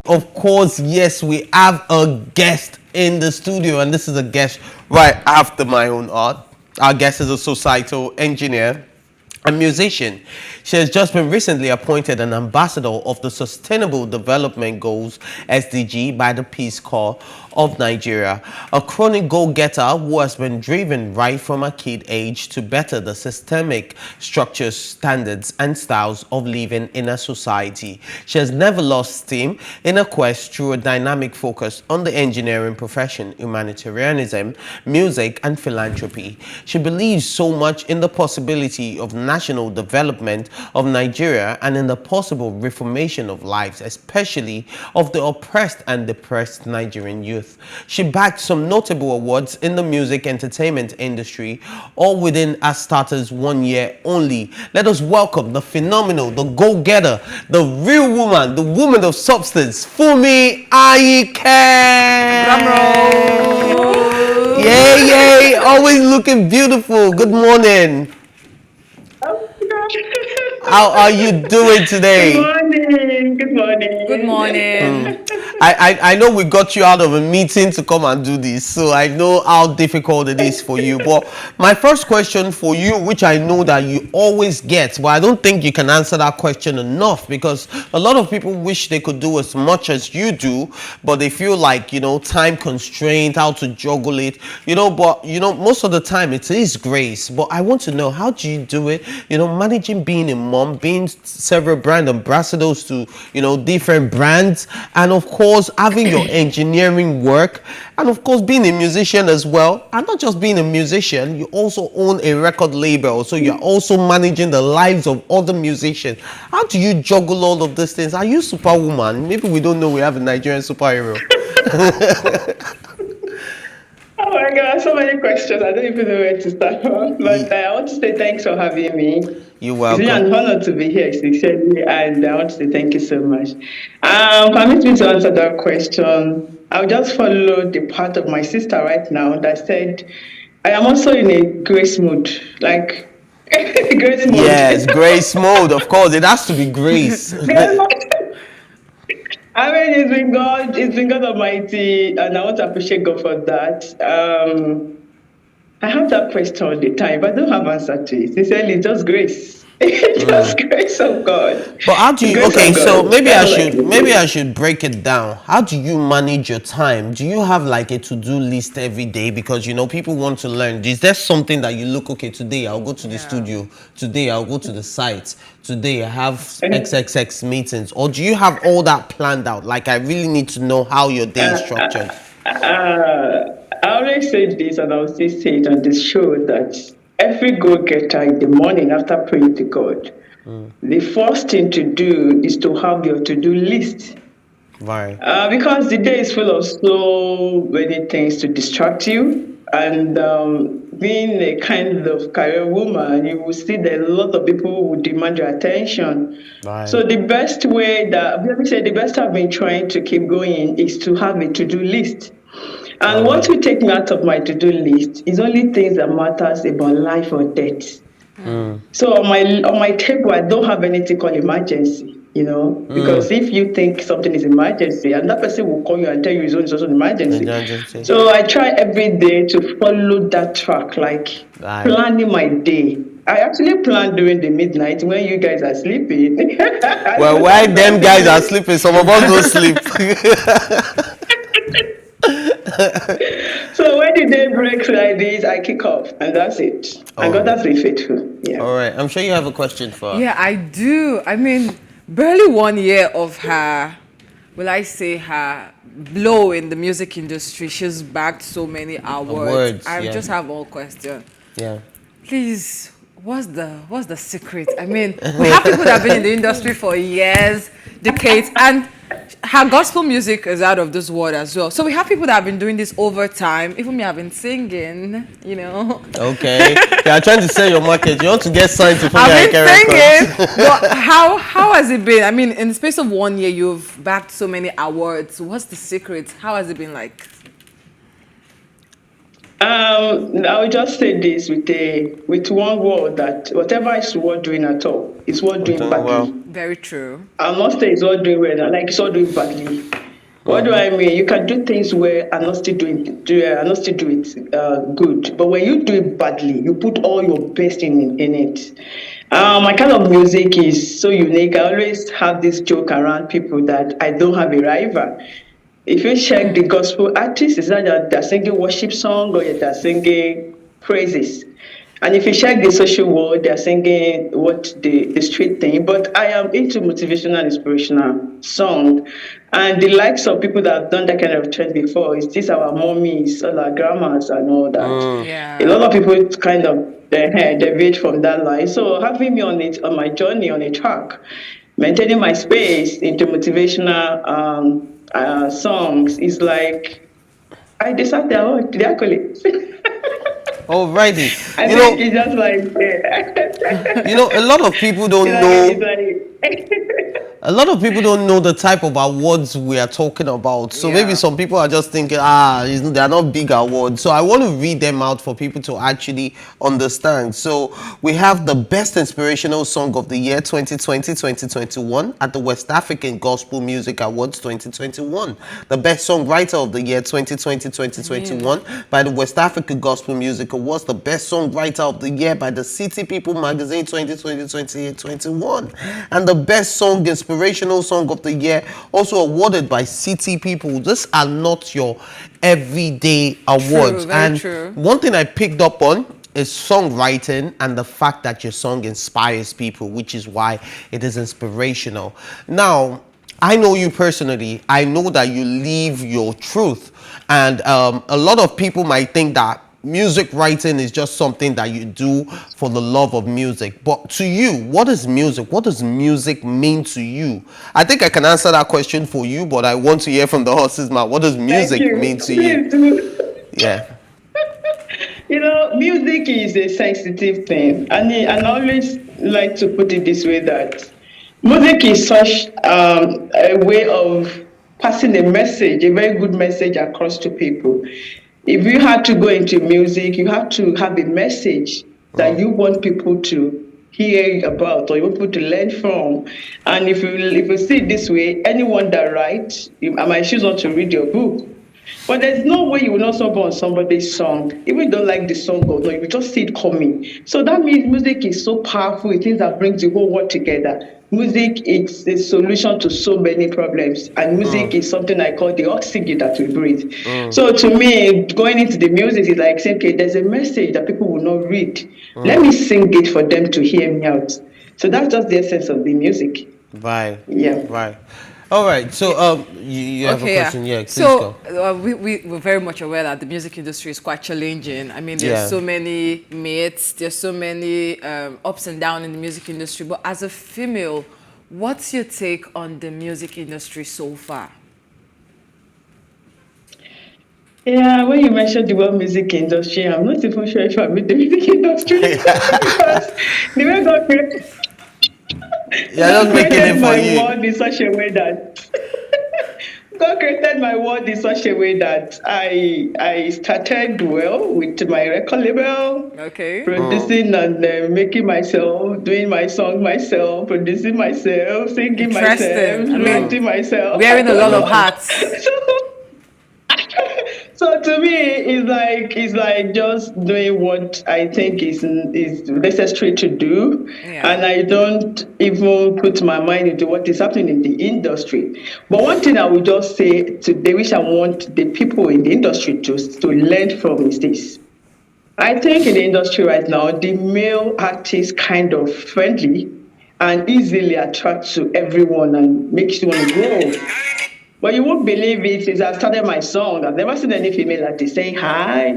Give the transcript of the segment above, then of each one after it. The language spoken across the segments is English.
of course, yes, we have a guest in the studio, and this is a guest right after my own art. Our guest is a societal engineer, a musician. She has just been recently appointed an ambassador of the Sustainable Development Goals (SDG) by the Peace Corps of Nigeria, a chronic go-getter who has been driven right from a kid age to better the systemic structures, standards, and styles of living in a society. She has never lost steam in her quest through a dynamic focus on the engineering profession, humanitarianism, music, and philanthropy. She believes so much in the possibility of national development of Nigeria and in the possible reformation of lives, especially of the oppressed and depressed Nigerian youth. She bagged some notable awards in the music entertainment industry, all within her starter's 1 year only. Let us welcome the phenomenal, the go-getter, the real woman, the woman of substance, Funmi Ayinke. Yay, yay, always looking beautiful. Good morning. How are you doing today? Good morning. Good morning. Good morning. I know we got you out of a meeting to come and do this, so I know how difficult it is for you. But my first question for you, which I know that you always get, but I don't think you can answer that question enough, because a lot of people wish they could do as much as you do, but they feel like, time constraint, how to juggle it, but most of the time it is grace. But I want to know, how do you do it? Managing being a mom, being several brand ambassadors to, different brands, and of course having your engineering work, and of course being a musician as well. And not just being a musician, you also own a record label, so you're also managing the lives of other musicians. How do you juggle all of these things? Are you superwoman? Maybe we don't know we have a Nigerian superhero. Oh my God, so many questions. I don't even know where to start from. But I want to say thanks for having me. You're welcome. It's an honor to be here, sincerely, and I want to say thank you so much. Permit me to answer that question. I'll just follow the part of my sister right now that said, I am also in a grace mood, like grace mode. Yes, grace mode, of course. It has to be grace. I mean, it's been God Almighty, and I want to appreciate God for that. I have that question all the time, but I don't have answer to it. Sincerely, it's just grace. It's just grace of God. But how do you? Grace Okay, of so God. maybe I should break it down. How do you manage your time? Do you have like a to-do list every day? Because people want to learn. Is there something that you look, okay, today I'll go to the studio, today I'll go to the site, today I have XXX meetings, or do you have all that planned out? Like, I really need to know how your day is structured. I always say this, and I'll still say it on this show, that every go-getter in the morning after praying to God, the first thing to do is to have your to-do list. Right. Because the day is full of so many things to distract you. And being a kind of career woman, you will see that a lot of people who will demand your attention. Right. So the best way the best I've been trying to keep going is to have a to-do list. And what will take me out of my to-do list is only things that matters about life or death. So on my table, I don't have anything called emergency, because if you think something is emergency, another person will call you and tell you it's also an emergency. So I try every day to follow that track, like planning my day. I actually plan during the midnight when you guys are sleeping. Well, while them guys are sleeping, some of us don't sleep. So when the day breaks like this, I kick off, and that's it. And God has been faithful. Yeah. All right. I'm sure you have a question for her. Yeah, I do. I mean, barely 1 year of her, her blow in the music industry. She's bagged so many awards. I just have one question. Yeah. Please, what's the secret? I mean, we have people that have been in the industry for years, decades, and her gospel music is out of this world as well. So we have people that have been doing this over time. Even me, I've been singing, Okay. You are trying to sell your market. You want to get signed to Funmi Ayinke I've been singing. But how has it been? I mean, in the space of 1 year, you've bagged so many awards. What's the secret? How has it been like? I will just say this with one word, that whatever is worth doing at all is worth I'm doing doing well. badly. Very true. I'll not say it's worth doing well, like it's worth doing badly. What do I mean? You can do things well and not still and not still do it good. But when you do it badly, you put all your best in it. My kind of music is so unique. I always have this joke around people that I don't have a rival. If you check the gospel artists, it's not that they're singing worship song or they're singing praises. And if you check the social world, they're singing what the street thing. But I am into motivational, inspirational song. And the likes of people that have done that kind of trend before is this our mommies, all our grandmas and all that. A Yeah. lot of people kind of deviate from that line. So having me on my journey on a track, maintaining my space into motivational songs is like I deserve the accolades. Alrighty. I You think know, it's just like a lot of people don't it's know. like A lot of people don't know the type of awards we are talking about. So maybe Yeah. some people are just thinking, they're not big awards. So I want to read them out for people to actually understand. So we have the Best Inspirational Song of the Year 2020-2021 at the West African Gospel Music Awards 2021. The Best Songwriter of the Year 2020-2021 by the West African Gospel Music Awards. The Best Songwriter of the Year by the City People Magazine 2020-2021. And the Best Song Inspirational Song of the Year, also awarded by City People. These are not your everyday awards. Very And true. one thing I picked up on is songwriting and the fact that your song inspires people, which is why it is inspirational. Now, I know you personally. I know that you live your truth. And a lot of people might think that music writing is just something that you do for the love of music. But to you, what is music? What does music mean to you? I think I can answer that question for you, but I want to hear from the horse's mouth. What does thank music you. mean to you? Please do. Yeah. Music is a sensitive thing, and I always like to put it this way that music is such a way of passing a message, a very good message across to people. If you had to go into music, you have to have a message that you want people to hear about or you want people to learn from. And if you see it this way, anyone that writes, I might choose not to read your book. But there's no way you will not suffer on somebody's song. If you don't like the song or no, you will just see it coming. So that means music is so powerful. It is that brings the whole world together. Music is a solution to so many problems. And music is something I call the oxygen that we breathe. So to me, going into the music is like saying, okay, there's a message that people will not read. Let me sing it for them to hear me out. So that's just the essence of the music. Right. Yeah. Right. All right. So you have a Okay, question? Yeah. Please So go. we're very much aware that the music industry is quite challenging. I mean, there's Yeah. so many myths, there's so many ups and downs in the music industry. But as a female, what's your take on the music industry so far? Yeah, when you mentioned the word music industry, I'm not even sure if I'm in the music industry because the way Yeah, just God making it created for my you. world in such a way that God created my world in such a way that I started well with my record label, Okay. producing and making myself, doing my song myself, producing myself, singing myself, Interesting. I mean, writing myself. wearing a lot of hats. So to me, it's like just doing what I think is necessary to do, Yeah. and I don't even put my mind into what is happening in the industry. But one thing I would just say today, which I want the people in the industry to learn from, is this. I think in the industry right now, the male artist kind of friendly and easily attract to everyone and makes you want to grow. But you won't believe it. Since I started my song, I've never seen any female artist saying hi.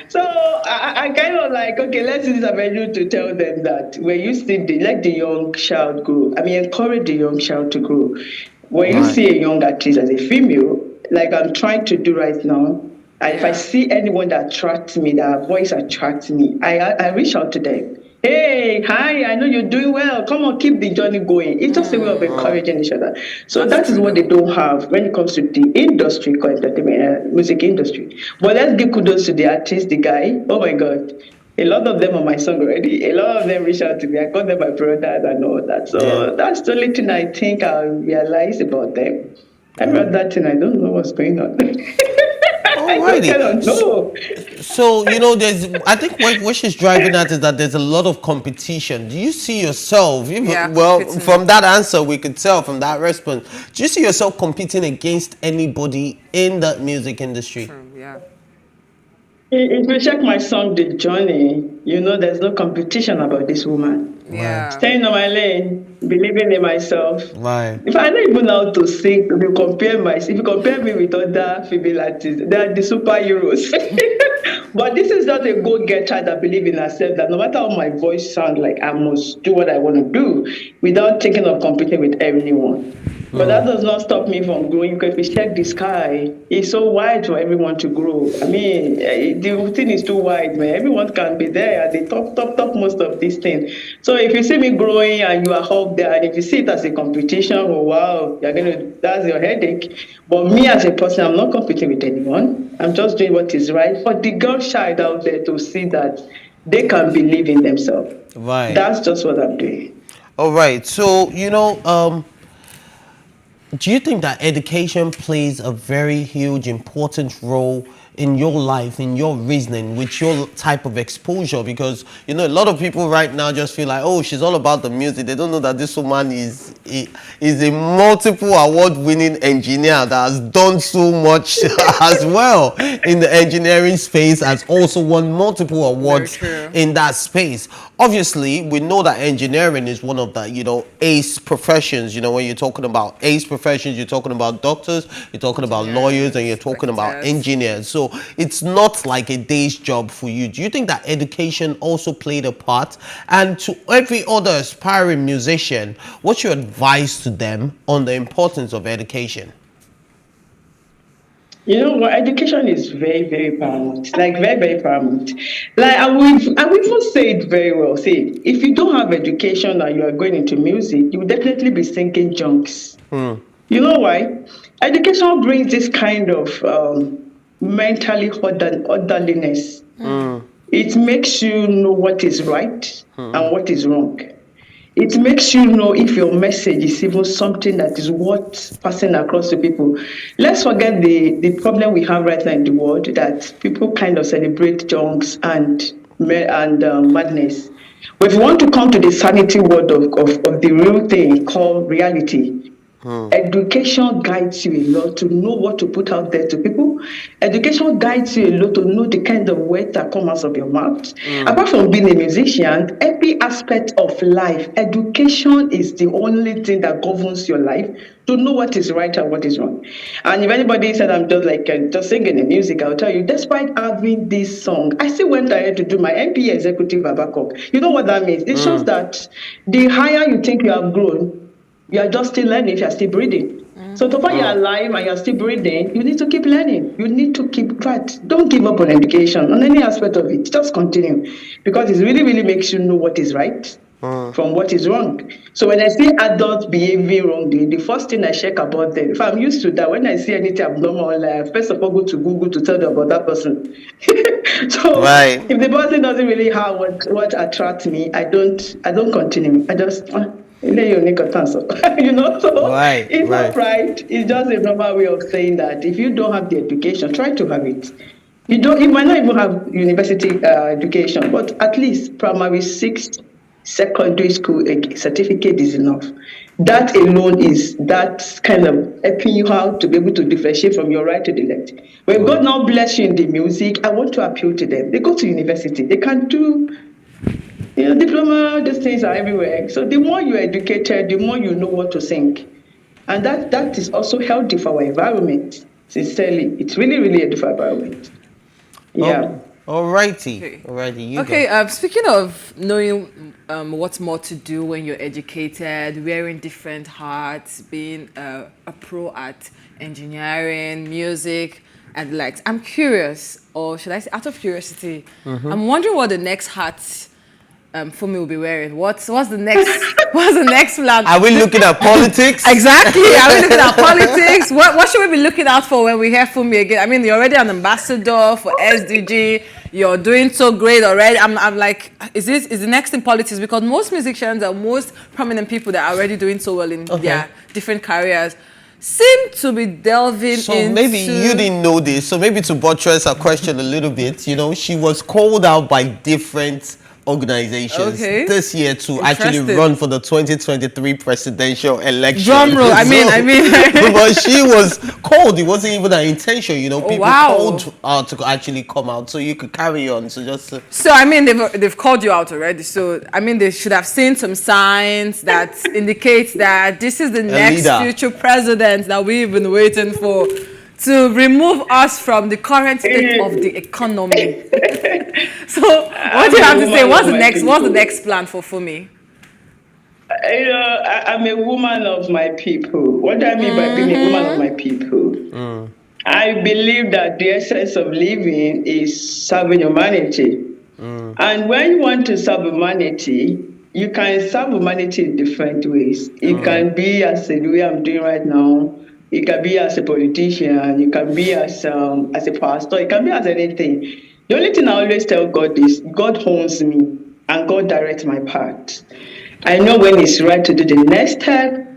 So I kind of like, okay, let's use this avenue to tell them that when you see let the young child grow. I mean, encourage the young child to grow. When you Right. see a young artist as a female, like I'm trying to do right now, if I Yeah. see anyone that attracts me, that voice attracts me, I reach out to them. Hey, hi, I know you're doing well. Come on, keep the journey going. It's just a way of encouraging each other. So That's that is true, what they though. don't have when it comes to the industry, called entertainment, music industry. But let's give kudos to the artist, the guy. Oh my God. A lot of them are my song already. A lot of them reach out to me. I call them my brothers and all that. Yeah. So that's the only thing I think I realize about them. Every other thing, I don't know what's going on. I don't Alrighty. cannot know. So, there's, I think what she's driving at is that there's a lot of competition. Do you see yourself, Yeah, well, competing from with. that answer, we could tell from that response, do you see yourself competing against anybody in that music industry? True, yeah. If you check my song, The Journey, you know there's no competition about this woman. Right. Yeah. Staying on my lane, believing in myself. Right. If I don't even know how to sing, if you compare me with other female artists, they are the superheroes. But this is not a go-getter that believe in herself, that no matter how my voice sounds like, I must do what I want to do without thinking of competing with anyone. But that does not stop me from growing, because if you check the sky, it's so wide for everyone to grow. I mean, the thing is too wide, man. Everyone can be there at the top most of these things. So if you see me growing and you are up there, and if you see it as a competition, oh wow, that's your headache. But me as a person, I'm not competing with anyone. I'm just doing what is right for the girl child out there to see that they can believe in themselves. Right. That's just what I'm doing. All right. So, do you think that education plays a very huge, important role in your life, in your reasoning, with your type of exposure? Because, a lot of people right now just feel like, oh, she's all about the music. They don't know that this woman is a multiple award-winning engineer that has done so much as well in the engineering space, has also won multiple Very awards true. in that space. Obviously, we know that engineering is one of the, ace professions. When you're talking about ace professions, you're talking about doctors, you're talking about lawyers, and you're Engineers, talking about architects. engineers. So it's not like a day's job for you. Do you think that education also played a part? And to every other aspiring musician, what's your advice to them on the importance of education? You know what? Education is very, very paramount. Like very, very paramount. Like I will even say it very well. See, if you don't have education and you are going into music, you will definitely be singing junks. You know why? Education brings this kind of mentally orderliness. It makes you know what is right and what is wrong. It makes you know if your message is even something that is worth passing across to people. Let's forget the problem we have right now in the world, that people kind of celebrate junks and madness. But if you want to come to the sanity word of the real thing called reality, education guides you a lot to know what to put out there to people. Education guides you a lot to know the kind of words that come out of your mouth. Apart from being a musician, every aspect of life, education is the only thing that governs your life, to know what is right and what is wrong. And if anybody said I'm just like just singing the music, I'll tell you, despite having this song, I still went ahead to do my MPA executive at backup. You know what that means? It shows that the higher you think you have grown, you are just still learning if you are still breathing. So so far you are alive and you are still breathing, you need to keep learning. You need to keep track. Don't give up on education, on any aspect of it. Just continue. Because it really, really makes you know what is right from what is wrong. So when I see adults behaving wrongly, the first thing I check about them, if I'm used to that, when I see anything abnormal, I first of all go to Google to tell them about that person. So Right. if the person doesn't really have what attracts me, I don't continue. I just ilé yìí ò ní kan so Right. it's not Right. pride, it's just a normal way of saying that if you don't have the education, try to have it. You might not even have university education, but at least primary six, secondary school certificate is enough. That alone is that kind of helping you how to be able to differentiate from your right to the left. When God now bless you in the music, I want to appeal to them. They go to university, they can do diploma, these things are everywhere. So the more you're educated, the more you know what to think. And that is also healthy for our environment. Sincerely, it's really, really healthy for our environment. Oh, Yeah. alrighty. Okay. Alrighty, you Okay, go. speaking of knowing what's more to do when you're educated, wearing different hats, being a pro at engineering, music, and the likes, I'm curious, or should I say out of curiosity, I'm wondering what the next hat Funmi will be wearing? What's the next what's the next plan? Are we looking at politics? Exactly. Are we looking at politics? What should we be looking out for when we hear Funmi again? I mean, you're already an ambassador for SDG. You're doing so great already. I'm like, is the next in politics? Because most musicians or most prominent people that are already doing so well in their different careers seem to be delving So into... maybe you didn't know this. So maybe to buttress her question a little bit, you know, she was called out by different organizations this year to actually run for the 2023 presidential election. Drum roll. I mean. But she was called. It wasn't even her intention, you know. People called her to actually come out, so you could carry on. So just. So I mean, they've called you out already. So I mean, they should have seen some signs that indicate that this is the next future president that we've been waiting for, to remove us from the current state of the economy. So what do you have to say? What's the next plan for Funmi? You know, I'm a woman of my people. What do I mean by being a woman of my people? I believe that the essence of living is serving humanity. And when you want to serve humanity, you can serve humanity in different ways. It can be as the way I'm doing right now. It can be as a politician. You can be as a pastor. It can be as anything. The only thing I always tell God is, God owns me and God directs my path. I know when it's right to do the next step.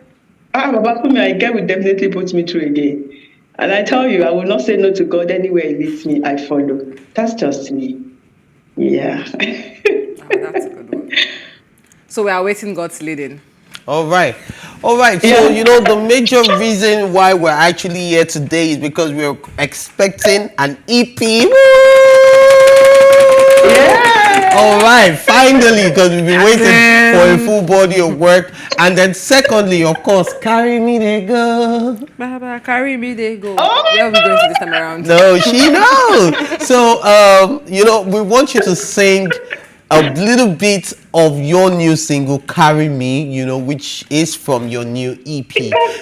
Baba Funmi Ayinke will definitely put me through again. And I tell you, I will not say no to God. Anywhere He leads me, I follow. That's just me. Yeah. That's a good one. So we are waiting God's leading. All right. So, you know, the major reason why we're actually here today is because we're expecting an EP. Yeah. All right. Finally, because we've been waiting for a full body of work. And then secondly, of course, Carry Me They Go. Baba, carry me, they go. Where are we going to this time around? No, she knows. So, you know, we want you to sing a little bit of your new single, Carry Me, you know, which is from your new EP.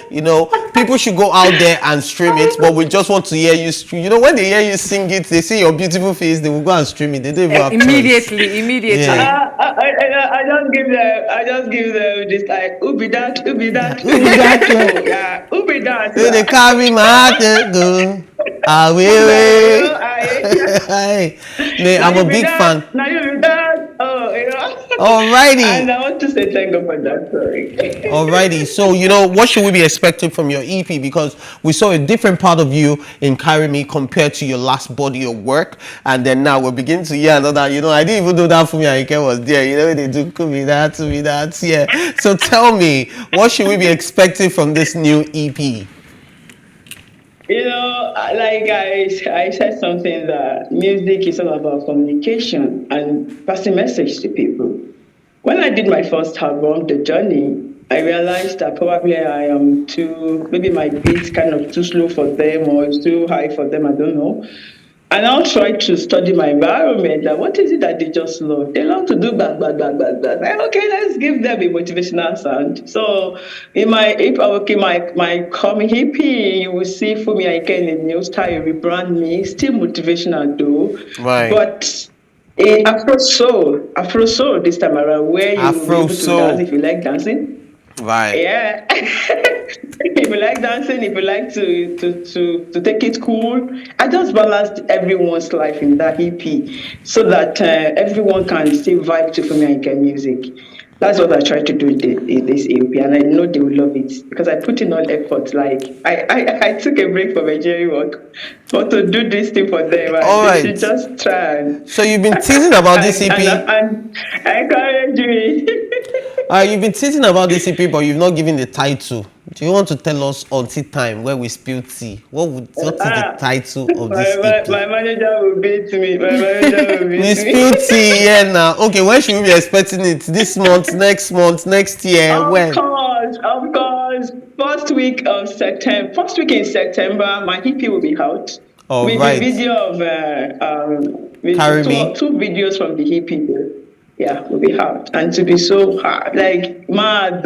You know, people should go out there and stream it, but we just want to hear you stream. You know, when they hear you sing it, they see your beautiful face, they will go and stream it. They don't even have Immediately. Yeah. I just give them this like, who be that? Yeah, who be that? They carry my heart to go. I'm a big fan. Now you do that. Oh, you know. Alrighty. And I want to say thank you for that. Sorry. Alrighty. So, you know, what should we be expecting from your EP? Because we saw a different part of you in Carry Me compared to your last body of work. And then now we're beginning to hear another, you know, I didn't even know that Funmi Ayinke was there. You know, they do could be that. Yeah. So tell me, what should we be expecting from this new EP? You know, like I said something that music is all about communication and passing message to people. When I did my first album, The Journey, I realized that probably I am maybe my beat's kind of too slow for them or it's too high for them, I don't know. And I'll try to study my environment. Like, what is it that they just love? They love to do bang. Like, okay, let's give them a motivational sound. So in my coming hippie, you will see Funmi Ayinke in a new style, rebrand me, still motivational though. Right. But Afro soul this time around, where you will be able to dance if you like dancing. Right. Yeah. If you like dancing, if you like to take it cool, I just balanced everyone's life in that EP so that everyone can still vibe to Funmi Ayinke music. That's what I tried to do in this EP, and I know they will love it because I put in all effort. Like I took a break from Nigerian work, but to do this thing for them, they should just try. So you've been teasing about this EP, and I encourage you. You've been teasing about this EP, but you've not given the title. Do you want to tell us until time where we spill tea? What is the title of this EP? My manager will beat me. We spill tea here now. Okay, when should we be expecting it? This month, next year? When? Of course. First week in September, my EP will be out. With a video of two videos from the EP. Yeah, will be hard and to be so hard, like mad.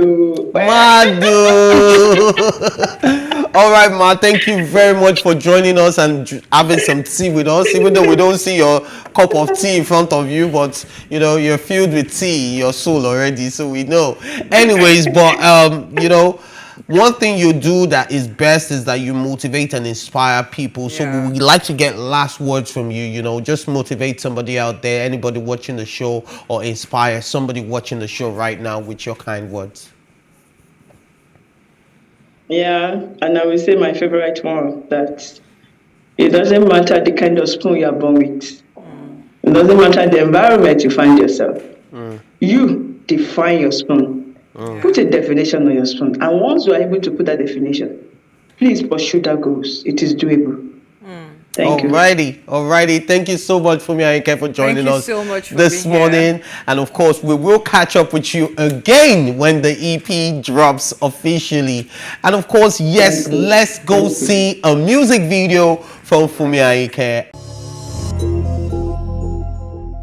All right, Ma. Thank you very much for joining us and having some tea with us. Even though we don't see your cup of tea in front of you, but you know you're filled with tea, your soul already. So we know. Anyways, but you know. One thing you do that is best is that you motivate and inspire people. So Yeah. we would like to get last words from you. You know, just motivate somebody out there, anybody watching the show, or inspire somebody watching the show right now with your kind words. Yeah, and I will say my favorite one, that it doesn't matter the kind of spoon you are born with. It doesn't matter the environment you find yourself. You define your spoon. Put Yeah. a definition on your spoon. And once you are able to put that definition, please pursue that goals. It is doable. Thank you. Alrighty. Thank you so much, Funmi Ayinke, for joining you us so much for this being here. morning. And of course, we will catch up with you again when the EP drops officially. And of course, yes, Thank you. let's go Thank you. see a music video from Funmi Ayinke.